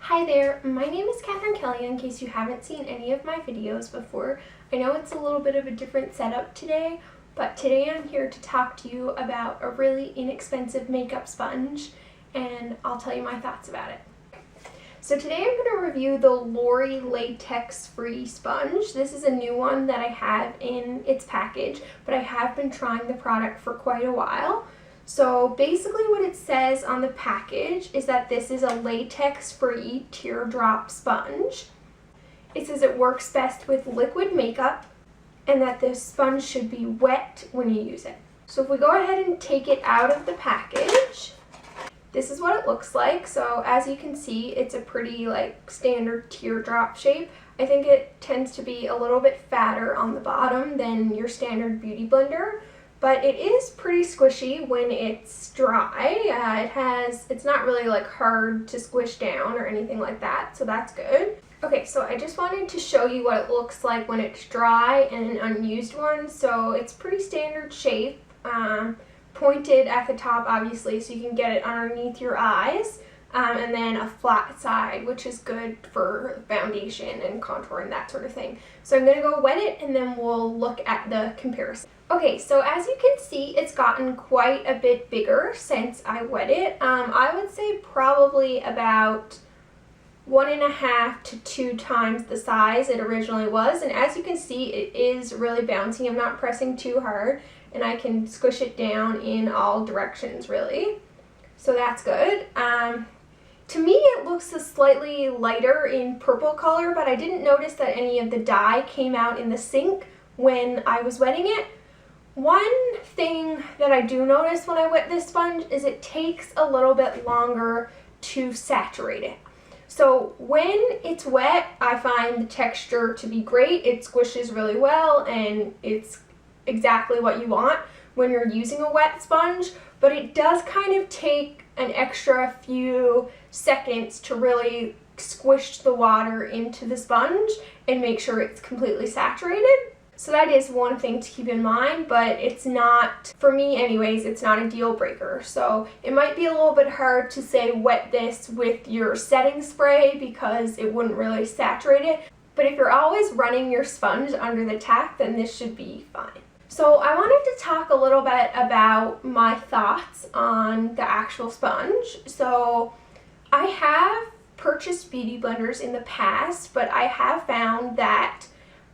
Hi there, my name is Catherine Kelly in case you haven't seen any of my videos before. I know it's a little bit of a different setup today, but today I'm here to talk to you about a really inexpensive makeup sponge, and I'll tell you my thoughts about it. So today I'm going to review the Lori Latex-Free sponge. This is a new one that I have in its package, but I have been trying the product for quite a while. So basically what it says on the package is that this is a latex-free teardrop sponge. It says it works best with liquid makeup and that the sponge should be wet when you use it. So if we go ahead and take it out of the package, this is what it looks like. So as you can see, it's a pretty standard teardrop shape. I think it tends to be a little bit fatter on the bottom than your standard beauty blender. But it is pretty squishy when it's dry. It's not really hard to squish down or anything like that, so that's good. Okay, so I just wanted to show you what it looks like when it's dry and an unused one. So it's pretty standard shape, pointed at the top obviously so you can get it underneath your eyes, and then a flat side, which is good for foundation and contour and that sort of thing. So I'm going to go wet it and then we'll look at the comparison. Okay, so as you can see, it's gotten quite a bit bigger since I wet it. I would say probably about 1.5 to 2 times the size it originally was. And as you can see, it is really bouncy. I'm not pressing too hard and I can squish it down in all directions really. So that's good. To me, it looks slightly lighter in purple color, but I didn't notice that any of the dye came out in the sink when I was wetting it. One thing that I do notice when I wet this sponge is it takes a little bit longer to saturate it. So when it's wet, I find the texture to be great. It squishes really well and it's exactly what you want when you're using a wet sponge, but it does kind of take an extra few seconds to really squish the water into the sponge and make sure it's completely saturated. So that is one thing to keep in mind, but it's not, for me anyways, it's not a deal breaker. So it might be a little bit hard to say wet this with your setting spray because it wouldn't really saturate it. But if you're always running your sponge under the tap, then this should be fine. So I wanted to talk a little bit about my thoughts on the actual sponge. So I have purchased beauty blenders in the past, but I have found that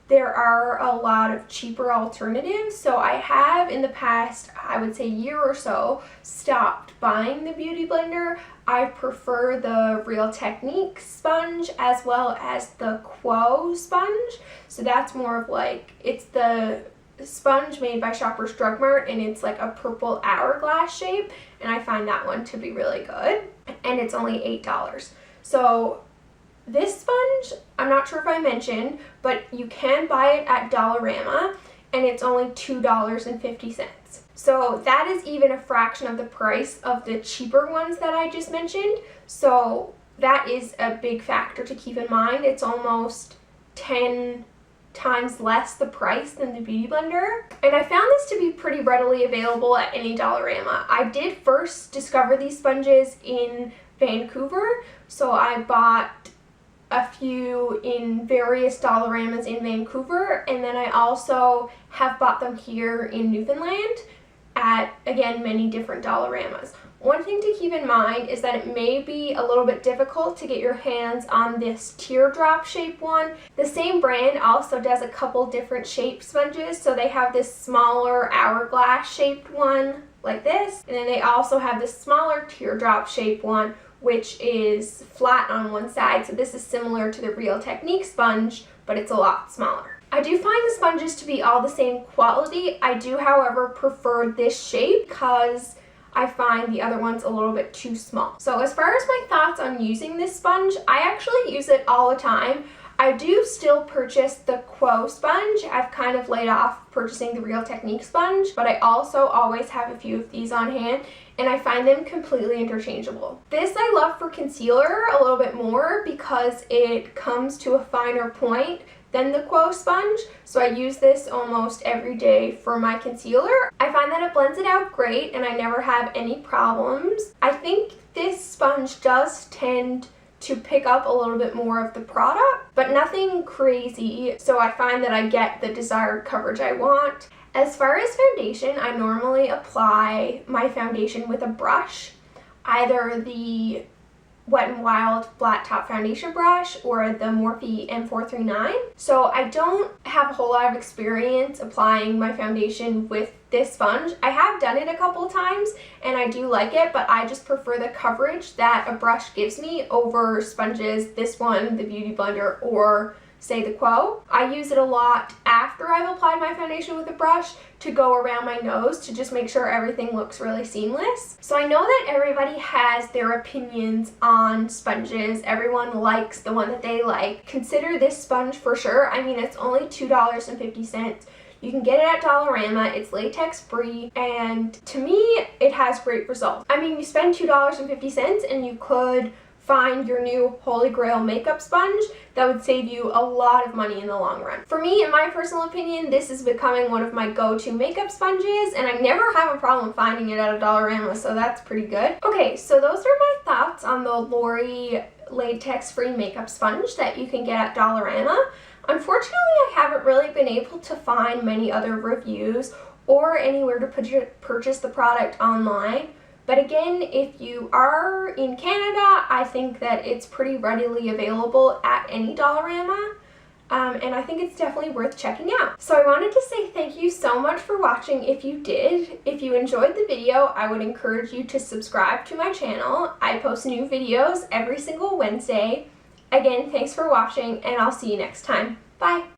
there are a lot of cheaper alternatives. So I have in the past, I would say year or so, stopped buying the beauty blender. I prefer the Real Technique sponge as well as the Quo sponge. So that's more of it's the sponge made by Shoppers Drug Mart and it's like a purple hourglass shape, and I find that one to be really good, and it's only $8. So this sponge, I'm not sure if I mentioned, but you can buy it at Dollarama and it's only $2.50. So that is even a fraction of the price of the cheaper ones that I just mentioned. So that is a big factor to keep in mind. It's almost 10 times less the price than the beauty blender. And I found this to be pretty readily available at any Dollarama. I did first discover these sponges in Vancouver, so I bought a few in various Dollaramas in Vancouver, and then I also have bought them here in Newfoundland at, again, many different Dollaramas. One thing to keep in mind is that it may be a little bit difficult to get your hands on this teardrop shape one. The same brand also does a couple different shape sponges, so they have this smaller hourglass shaped one like this, and then they also have this smaller teardrop shaped one which is flat on one side. So this is similar to the Real Technique sponge, but it's a lot smaller. I do find the sponges to be all the same quality. I do, however, prefer this shape because I find the other ones a little bit too small. So as far as my thoughts on using this sponge, I actually use it all the time. I do still purchase the Quo sponge. I've kind of laid off purchasing the Real Technique sponge, but I also always have a few of these on hand, and I find them completely interchangeable. This I love for concealer a little bit more because it comes to a finer point than the Quo sponge, so I use this almost every day for my concealer. I find that it blends it out great and I never have any problems. I think this sponge does tend to pick up a little bit more of the product, but nothing crazy, so I find that I get the desired coverage I want. As far as foundation, I normally apply my foundation with a brush, either the Wet n Wild flat top foundation brush or the Morphe M439. So I don't have a whole lot of experience applying my foundation with this sponge. I have done it a couple of times and I do like it, but I just prefer the coverage that a brush gives me over sponges, this one, the Beauty Blender, or say the Quo. I use it a lot after I've applied my foundation with a brush to go around my nose to just make sure everything looks really seamless. So I know that everybody has their opinions on sponges. Everyone likes the one that they like. Consider this sponge for sure. I mean, it's only $2.50. You can get it at Dollarama, it's latex-free, and to me, it has great results. I mean, you spend $2.50 and you could find your new holy grail makeup sponge that would save you a lot of money in the long run. For me, in my personal opinion, this is becoming one of my go-to makeup sponges, and I never have a problem finding it at a Dollarama, so that's pretty good. Okay, so those are my thoughts on the Lori latex-free makeup sponge that you can get at Dollarama. Unfortunately, I haven't really been able to find many other reviews or anywhere to purchase the product online. But again, if you are in Canada, I think that it's pretty readily available at any Dollarama, and I think it's definitely worth checking out. So I wanted to say thank you so much for watching if you did. If you enjoyed the video, I would encourage you to subscribe to my channel. I post new videos every single Wednesday. Again, thanks for watching, and I'll see you next time. Bye!